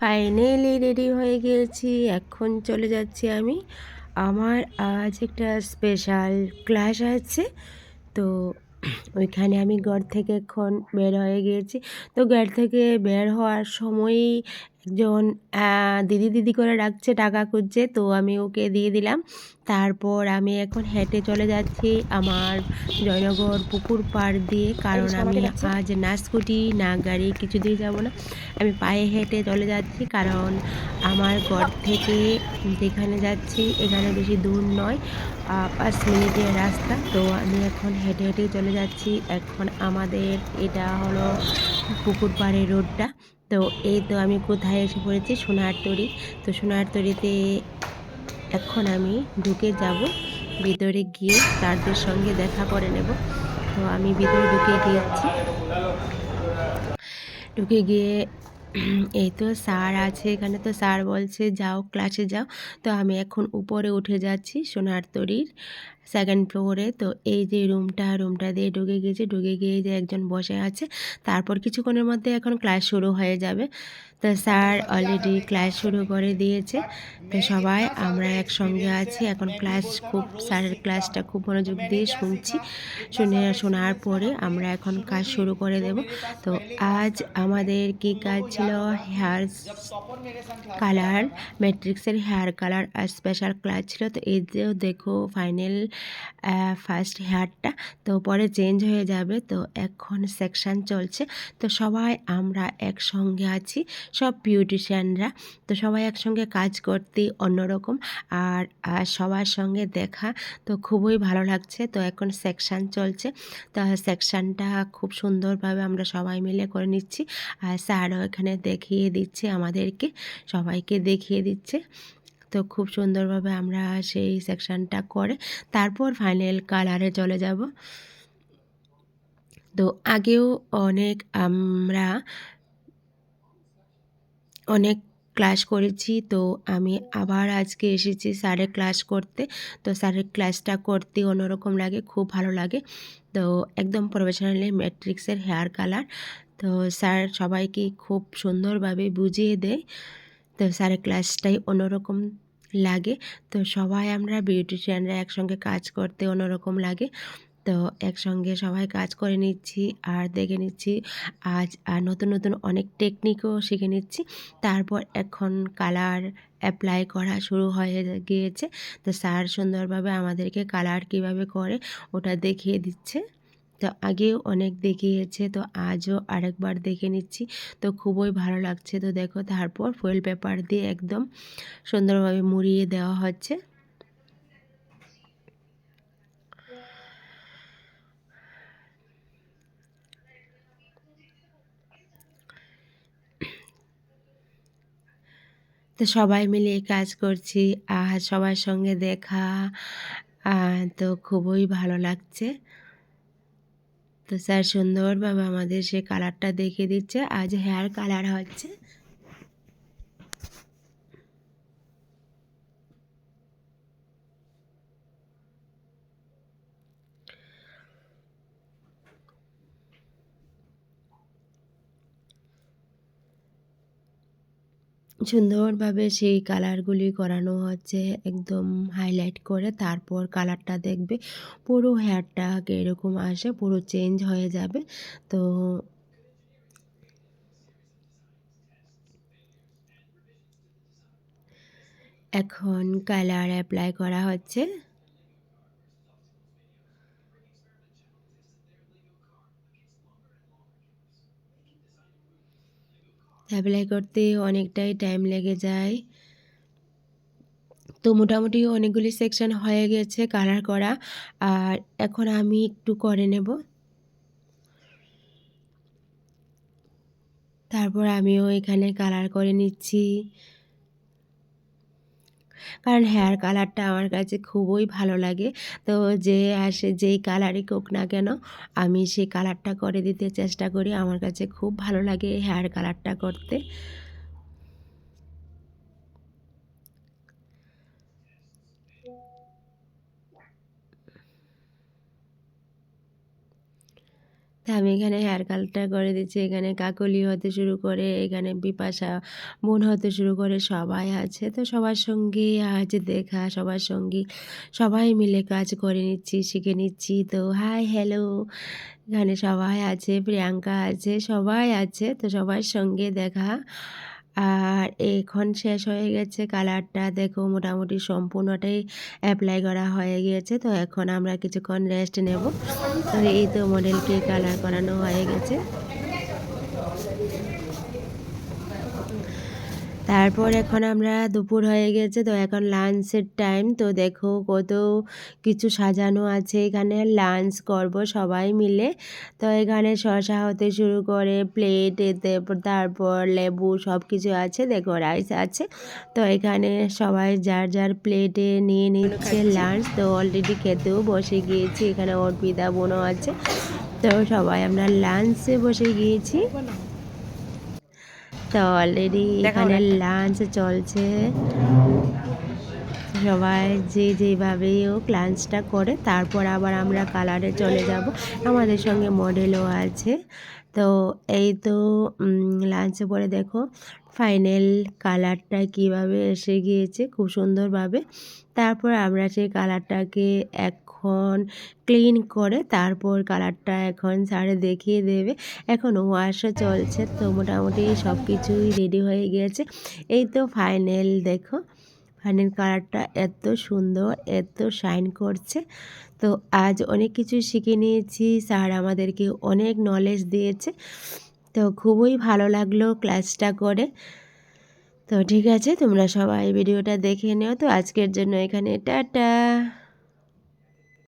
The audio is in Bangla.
ফাইনালি রেডি হয়ে গিয়েছি। এখন চলে যাচ্ছি আমি। আমার আজ একটা স্পেশাল ক্লাস আছে, তো ওইখানে আমি ঘর থেকে এখন বের হয়ে গিয়েছি। তো ঘর থেকে বের হওয়ার সময়ই একজন দিদি দিদি করে ডাকছে, টাকা খুঁজছে, তো আমি ওকে দিয়ে দিলাম। তারপর আমি এখন হেঁটে চলে যাচ্ছি আমার জয়নগর পুকুর পাড় দিয়ে, কারণ আমি আজ না স্কুটি না গাড়ি কিছু দিয়ে যাব না, আমি পায়ে হেঁটে চলে যাচ্ছি। কারণ আমার ঘর থেকে যেখানে যাচ্ছি এখানে বেশি দূর নয়, 5 মিনিটের রাস্তা। তো আমি এখন হেঁটে হেঁটেই চলে যাচ্ছি। এখন আমাদের এটা হলো পুকুর পাড়ের রোডটা। তো এই তো আমি কোথায় এসে পড়েছি, সোনারতরী। তো সোনারতরীতে এখন আমি ঢুকে যাব, ভিতরে গিয়ে স্যারদের সঙ্গে দেখা করে নেব। তো আমি ভিতরে ঢুকে গিয়েছি। ঢুকে গিয়ে এই তো স্যার আছে এখানে, তো স্যার বলছে যাও ক্লাসে যাও। তো আমি এখন উপরে উঠে যাচ্ছি সোনারতরীর 2nd ফ্লোরে। তো এই যে রুমটা দিয়ে ঢুকে গিয়েছে, ঢুকে গিয়ে যে একজন বসে আছে, তারপর কিছুক্ষণের মধ্যে এখন ক্লাস শুরু হয়ে যাবে। তো স্যার অলরেডি ক্লাস শুরু করে দিয়েছে। তো সবাই আমরা একসঙ্গে আছি এখন। স্যারের ক্লাসটা খুব মনোযোগ দিয়ে শুনছি। শোনার পরে আমরা এখন কাজ শুরু করে দেব। তো আজ আমাদের কি কাজ ছিল, হেয়ার কালার, ম্যাট্রিক্সের হেয়ার কালার আর স্পেশাল ক্লাস ছিল। তো এই যে দেখো ফাইনাল ফার্স্ট হেয়ারটা, তো পরে চেঞ্জ হয়ে যাবে। তো এখন সেকশন চলছে। তো সবাই আমরা একসঙ্গে আছি, সব বিউটিশিয়ানরা। তো সবাই একসঙ্গে কাজ করতে অন্যরকম, আর সবার সঙ্গে দেখা তো খুবই ভালো লাগছে। তো এখন সেকশন চলছে, তো সেকশনটা খুব সুন্দরভাবে আমরা সবাই মিলে করে নিচ্ছি। আর স্যারও এখানে দেখিয়ে দিচ্ছে আমাদেরকে, সবাইকে দেখিয়ে দিচ্ছে। তো খুব সুন্দরভাবে আমরা সেই সেকশনটা করে তারপর ফাইনাল কালারে চলে যাব। তো আগেও আমরা অনেক ক্লাস করেছি, তো আমি আবার আজকে এসেছি স্যারের ক্লাস করতে। তো স্যারের ক্লাসটা করতে অন্যরকম লাগে, খুব ভালো লাগে। তো একদম প্রফেশনালি ম্যাট্রিক্সের হেয়ার কালার, তো স্যার সবাইকে খুব সুন্দরভাবে বুঝিয়ে দেয়। তো স্যারের ক্লাসটাই অন্যরকম লাগে। তো সবাই আমরা বিউটিশিয়ানরা একসঙ্গে কাজ করতে অন্যরকম লাগে। তো একসঙ্গে সবাই কাজ করে নিচ্ছি আর দেখে নিচ্ছি। আজ নতুন নতুন অনেক টেকনিকও শিখে নিচ্ছি। তারপর এখন কালার অ্যাপ্লাই করা শুরু হয়ে গিয়েছে। তো স্যার সুন্দরভাবে আমাদেরকে কালার কিভাবে করে ওটা দেখিয়ে দিচ্ছে। তো আগেও অনেক দেখিয়েছে, তো আজও আরেকবার দেখে নিচ্ছি। তো খুবই ভালো লাগছে। তো দেখো তারপর ফয়েল পেপার দিয়ে একদম সুন্দরভাবে মুড়িয়ে দেওয়া হচ্ছে। তো সবাই মিলে কাজ করছি, আর সবার সঙ্গে দেখা, তো খুবই ভালো লাগছে। তো স্যার সুন্দরভাবে আমাদের সে কালারটা দেখিয়ে দিচ্ছে। আজ হেয়ার কালার হচ্ছে। সুন্দরভাবে সেই কালারগুলি করানো হচ্ছে, একদম হাইলাইট করে। তারপর কালারটা দেখবে পুরো হেয়ারটা এরকম আসে, পুরো চেঞ্জ হয়ে যাবে। তো এখন কালার অ্যাপ্লাই করা হচ্ছে। অ্যাপ্লাই করতে অনেকটাই টাইম লেগে যায়। তো মোটামুটি অনেকগুলি সেকশন হয়ে গেছে কালার করা, আর এখন আমি একটু করে নেব। তারপর আমিও এখানে কালার করে নিচ্ছি, কারণ হেয়ার কালারটা আমার কাছে খুবই ভালো লাগে। তো যে আসে যেই কালারই হোক না কেন, আমি সেই কালারটা করে দিতে চেষ্টা করি। আমার কাছে খুব ভালো লাগে হেয়ার কালারটা করতে। তা আমি এখানে হেয়ার কাটটা করে দিচ্ছি। এখানে কাকলি হতে শুরু করে, এখানে বিপাশা বোন হতে শুরু করে সবাই আছে। তো সবার সঙ্গে আজ দেখা, সবার সঙ্গে সবাই মিলে কাজ করে নিচ্ছি, শিখে নিচ্ছি। তো হাই হ্যালো, এখানে সবাই আছে, প্রিয়াঙ্কা আছে, সবাই আছে। তো সবার সঙ্গে দেখা। আর এখন শেষ হয়ে গেছে কালারটা, দেখো মোটামুটি সম্পূর্ণটাই অ্যাপ্লাই করা হয়ে গিয়েছে। তো এখন আমরা কিছুক্ষণ রেস্ট নেব। তো এই তো মডেলকে কালার করানো হয়ে গেছে। তারপর এখন আমরা দুপুর হয়ে গেছে, তো এখন লাঞ্চের টাইম। তো দেখো কত কিছু সাজানো আছে, এখানে লাঞ্চ করব সবাই মিলে। তো এখানে শসা হতে শুরু করে প্লেট, এতে তারপর লেবু সব কিছু আছে, দেখো রাইস আছে। তো এখানে সবাই যার যার প্লেটে নিয়ে নিচ্ছে লাঞ্চ। তো অলরেডি খেতেও বসে গিয়েছি, এখানে অর্পিতা বোনও আছে। তো সবাই আমরা লাঞ্চে বসে গিয়েছি। তো অলরেডি এখানে লাঞ্চ চলছে, সবাই যে যেভাবে হোক লাঞ্চটা করে তারপর আবার আমরা কালারে চলে যাব। আমাদের সঙ্গে মডেলও আছে। তো এই তো লাঞ্চে পরে দেখো ফাইনাল কালারটা কিভাবে এসে গিয়েছে, খুব সুন্দরভাবে। তারপর আমরা সেই কালারটাকে এখন ক্লিন করে তারপর কালারটা এখন স্যারে দেখিয়ে দেবে। এখন ওয়াশও চলছে। তো মোটামুটি সব কিছুই রেডি হয়ে গিয়েছে। এই তো ফাইনাল, দেখো ফাইনাল কালারটা এত সুন্দর, এত শাইন করছে। তো আজ অনেক কিছু শিখে নিয়েছি, স্যার আমাদেরকে অনেক নলেজ দিয়েছে। তো খুবই ভালো লাগলো ক্লাসটা করে। তো ঠিক আছে, তোমরা সবাই ভিডিওটা দেখে নিও। তো আজকের জন্য এখানে টাটা।